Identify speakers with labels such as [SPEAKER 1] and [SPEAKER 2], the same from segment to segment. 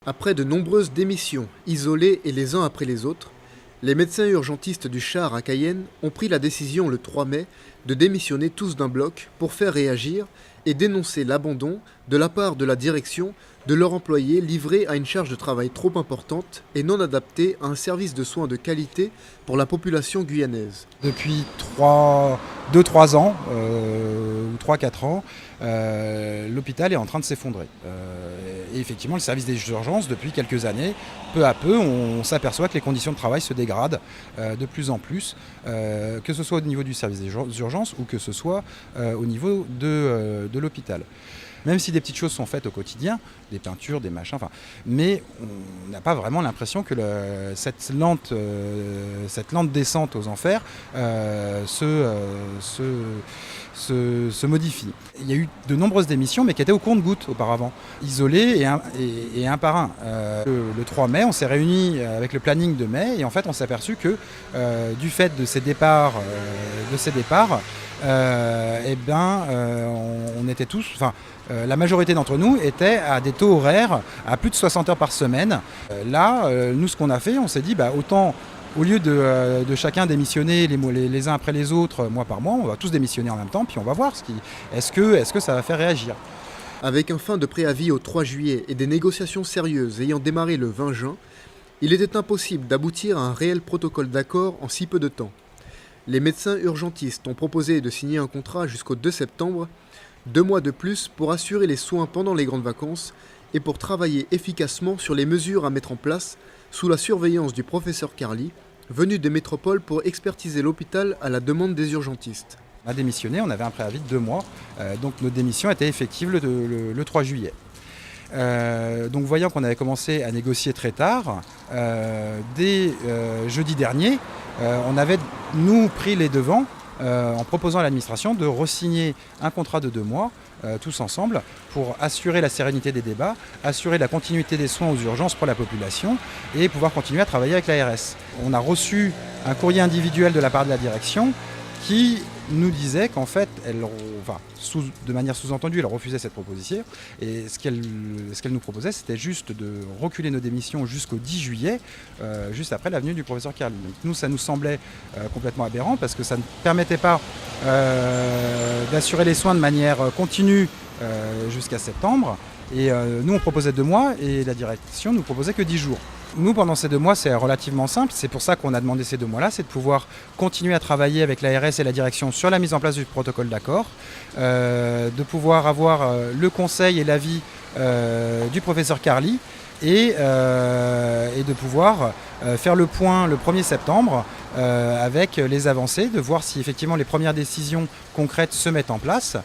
[SPEAKER 1] Après de nombreuses démissions, isolées et les uns après les autres, les médecins urgentistes du Char à Cayenne ont pris la décision le 3 mai de démissionner tous d'un bloc pour faire réagir et dénoncer l'abandon de la part de la direction de leur employé livré à une charge de travail trop importante et non adaptée à un service de soins de qualité pour la population guyanaise.
[SPEAKER 2] Depuis 2-3 ans, ou 3-4 ans, l'hôpital est en train de s'effondrer. Et effectivement, le service des urgences, depuis quelques années, peu à peu, on s'aperçoit que les conditions de travail se dégradent de plus en plus, que ce soit au niveau du service des urgences ou que ce soit au niveau de l'hôpital. Même si des petites choses sont faites au quotidien, des peintures, des machins, mais on n'a pas vraiment l'impression que cette lente descente aux enfers se modifie. Il y a eu de nombreuses démissions, mais qui étaient au compte-gouttes auparavant, isolées et un par un. Le 3 mai, on s'est réunis avec le planning de mai, et en fait, on s'est aperçu que du fait de ces départs, on était tous, la majorité d'entre nous était à des taux horaires à plus de 60 heures par semaine. Nous, ce qu'on a fait, on s'est dit, autant, au lieu de chacun démissionner les uns après les autres, mois par mois, on va tous démissionner en même temps, puis on va voir est-ce que ça va faire réagir.
[SPEAKER 1] Avec un fin de préavis au 3 juillet et des négociations sérieuses ayant démarré le 20 juin, il était impossible d'aboutir à un réel protocole d'accord en si peu de temps. Les médecins urgentistes ont proposé de signer un contrat jusqu'au 2 septembre, 2 mois de plus pour assurer les soins pendant les grandes vacances et pour travailler efficacement sur les mesures à mettre en place sous la surveillance du professeur Carly, venu des métropoles pour expertiser l'hôpital à la demande des urgentistes.
[SPEAKER 2] On a démissionné, on avait un préavis de 2 mois, donc notre démission était effective le 3 juillet. Donc voyant qu'on avait commencé à négocier très tard, dès jeudi dernier, on avait nous pris les devants en proposant à l'administration de re-signer un contrat de 2 mois, tous ensemble, pour assurer la sérénité des débats, assurer la continuité des soins aux urgences pour la population et pouvoir continuer à travailler avec l'ARS. On a reçu un courrier individuel de la part de la direction qui nous disait qu'en fait, de manière sous-entendue, elle refusait cette proposition. Et ce qu'elle nous proposait, c'était juste de reculer nos démissions jusqu'au 10 juillet, juste après la venue du professeur Carly. Donc nous, ça nous semblait complètement aberrant parce que ça ne permettait pas d'assurer les soins de manière continue jusqu'à septembre. Et nous, on proposait 2 mois et la direction nous proposait que 10 jours. Nous, pendant ces 2 mois, c'est relativement simple. C'est pour ça qu'on a demandé ces 2 mois-là, c'est de pouvoir continuer à travailler avec l'ARS et la direction sur la mise en place du protocole d'accord, de pouvoir avoir le conseil et l'avis du professeur Carly et de pouvoir faire le point le 1er septembre avec les avancées, de voir si effectivement les premières décisions concrètes se mettent en place.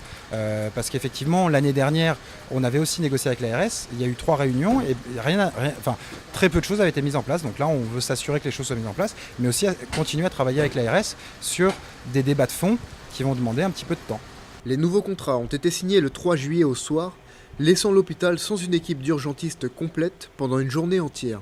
[SPEAKER 2] Parce qu'effectivement, l'année dernière, on avait aussi négocié avec l'ARS. Il y a eu 3 réunions et très peu de choses avaient été mises en place. Donc là, on veut s'assurer que les choses soient mises en place, mais aussi continuer à travailler avec l'ARS sur des débats de fond qui vont demander un petit peu de temps.
[SPEAKER 1] Les nouveaux contrats ont été signés le 3 juillet au soir, laissant l'hôpital sans une équipe d'urgentistes complète pendant une journée entière.